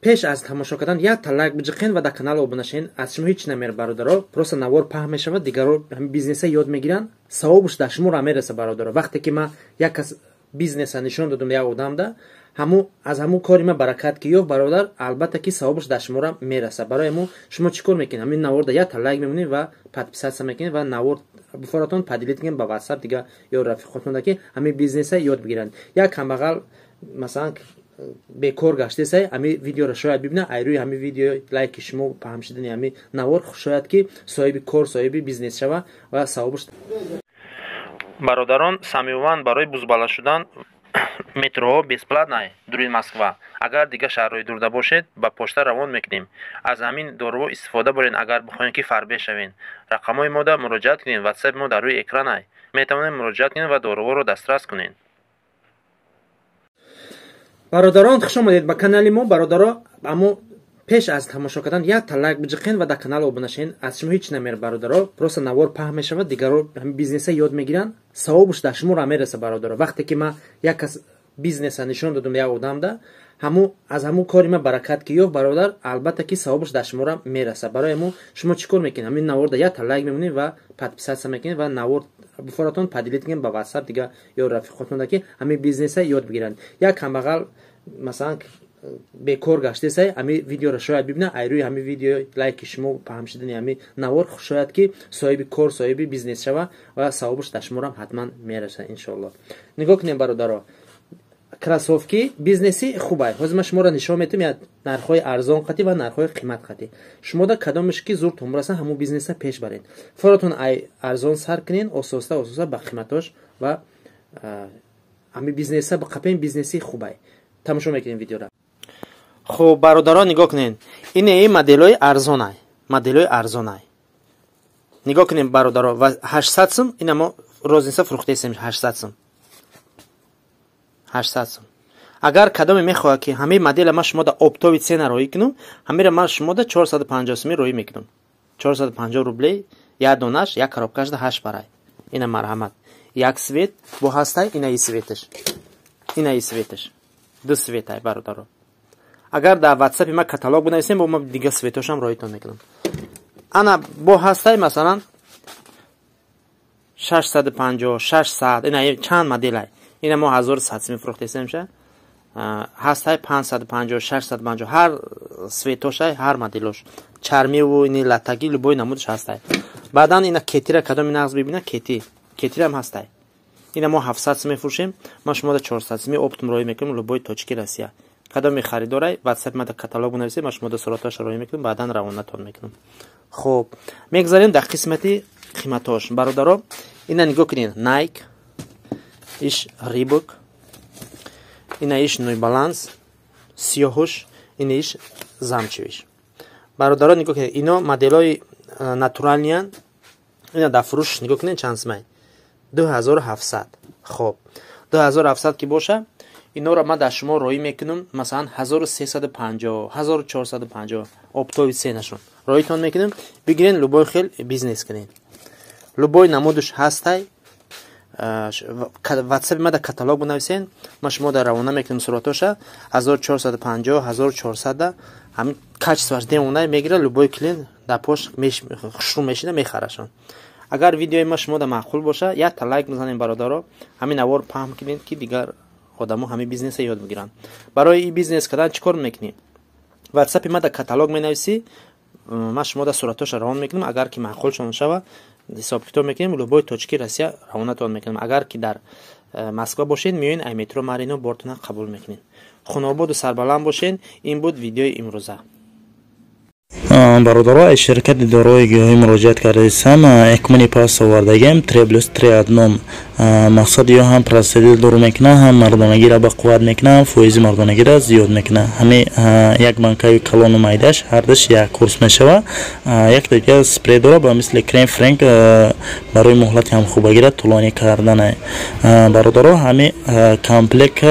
пеш аз тамошо кардан як та лайк биҷиқен ва дар канал обуна шавен. Аз шумо ҳеч намер бародаро, просто навор паҳн мешавад, дигаро бизнеса ёд мегиранд, савобуш дар шуморо мераса бародаро. вақте ки ман як кас бизнеса нишон додам як одамда, аз ҳамун кори ма баракат ки ёфт бародар, албатта ки савобуш дар шуморо мераса. барои ҳамун шумо чӣ кор мекунед? ҳамин наворда як та лайк мемонед ва подписатсия мекунед ва навор буфоратон падилит кунед ба WhatsApp дига ё рафиқотон ки ҳамин бизнеса ёд бигиранд. як камбағал масалан бекор гаштесай, ҳамин видеоро шояд бибина, айрӯи ҳамин видео лайки шумо паҳм шудани ҳамин навор шояд ки соҳиби кор, соҳиби бизнес шава ва савобуш. бародарон, самиёванд барои бузбала шудан метроҳо бесплатнай дуруи Москва. агар дига шаҳрҳои дурда бошед, ба почта равон мекунем. аз ҳамин доруҳо истифода баред. агар бихоҳед ки фарбе шавед, рақамҳои мо дар муроҷиат кунед. WhatsApp мо дар рӯи экранай. метавонед муроҷиат кунед ва доруҳоро дастрас кунед. бародарон, хуш омадед ба канали мо. бародаро, аммо пеш аз тамошо кардан як та лайк биҷиқен ва дар канал обуна шавен. аз шумо ҳеч намер бародаро, просто навор паҳн мешавад, дигаро бизнеса ёд мегиранд, савобуш дар шуморо мераса бародаро. вақте ки ман як кас бизнеса нишон додам як одамда, аз ҳамун кори ма баракат ки ёфт бародар, албатта ки савобуш дар шуморо мераса. барои ҳамун шумо чӣ кор мекунед? ҳамин наворда як та лайк мемонед ва подписатсия мекунед ва навор буфоратон падилит кунед ба WhatsApp дига ё рафиқотон ки ҳамин бизнеса ёд бигиранд. як камбағал масалан бекор гаштесай, ҳамин видеоро шояд бибина, айрӯи ҳамин видео лайки шумо паҳм шудани ҳамин навор шояд ки соҳиби кор, соҳиби бизнес шава ва савобуш дар шуморо ҳатман мераса иншоалло. нигоҳ кунед бародаро, кроссовки бизнеси хубай. ҳозир ман шуморо нишон метавам нархҳои арзон қати ва нархҳои қимат қати. шумо да кадомеш ки зуртон бурасан ҳамун бизнеса пеш баред. форатон арзон сар кунед, ососта ба қиматош ва ҳамин бизнеса ба қапен бизнеси хубай. тамошо мекунед видеоро. хуб бародарон, нигоҳ кунед. ин моделҳои арзонай. моделҳои арзонай. нигоҳ кунед бародаро, ва 800 сум, ина мо розница фурӯхтесем 800 сум. 800 сум. агар кадоме мехоҳад ки ҳамаи модела ма шумо да оптови цена роӣ кунам, ҳамаира ма шумо да 450 суми роӣ мекунам. 450 рублей як донаш, як коробкаш да 8 барай. ина марҳамат. як свет бо ҳастай, ина и светаш. ина и светаш. ду светай бародаро. агар дар WhatsApp ма каталог бинависем, бо ма дига светошам роитон мекунам. ана бо ҳастай масалан 650, 600, ина чанд моделай. ина мо 1100 сум фурӯхтесемша. ҳастай 550, 650, ҳар светошай, ҳар моделош. чармиву ини латаги любой намудаш ҳастай. баъдан ина кетира кадоми нағз бибина, кетирам ҳастай. ина мо 700 сум мефурӯшем, ма шумо да 400 суми оптум роӣ мекунам, любой точки Россия. кадоми харидорай, WhatsApp ма да каталог бинависем, ма шумо да суратош роӣ мекунам, баъдан равонатон мекунам. хуб, мегзарем дар қисмати қиматош. бародаро, ина нигоҳ кунед. Nike, иш Reebok, ина иш New Balance, сиёҳуш, ина иш замчивиш. бародаро, нигоҳ кунед. ино моделҳои натуралниан. ина дар фурӯш нигоҳ кунед чанд сумай. 2700. хуб, 2700 ки боша, иноро ман дар шумо роӣ мекунам, масалан 1350, 1450 оптови ценашон роитон мекунам. бигирен любой хел бизнес кунед. любой намудаш ҳастай. WhatsApp ма да каталог бинависен, ма шумо да равона мекунам суратоша 1450, 1400 ҳамин качестваш демонай мегира. любой клиент дар пош хушрӯ мешина мехарашон. агар видеои ма шумо да маъқул боша, як та лайк бизанем бародаро. ҳамин навор паҳм кунед ки дигар одамо ҳамин бизнеса ёд бигиранд. барои ин бизнес кардан чӣ кор мекунӣ? WhatsApp ма да каталог менависӣ, ма шумо да суратоша равон мекунам. агар ки маъқулшон шава, ҳисоб китоб мекунем, любой точки Россия равонатон мекунем. агар ки дар Москва бошед, меоин ай метро Марино бортона қабул мекунем. хунободу сарбаланд бошед. ин буд видеои имрӯза. бародаро, аз ширкати дорои гиёҳӣ муроҷиат кардастам. экмани пас овардагем 3+3 мақсади ё ҳам проститут дур мекунам, ҳам мардонагиро ба қувват мекунам, фоизи мардонагиро зиёд мекунам. ҳамин як банкаи калону майдаш ҳардаш як курс мешава. як дига спрей дора ба мисли крем френк барои муҳлати ҳамхӯбагиро тӯлонӣ кардан. бародаро, ҳамин комплект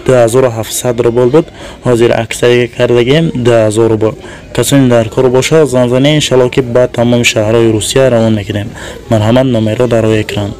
2700 рубл буд. ҳозир аксия кардагем 2000 рубл. касони дар кор боша занзане иншалло ки ба тамоми шаҳрҳои Русия равон мекунем. марҳамат, номерро дар рӯи экран.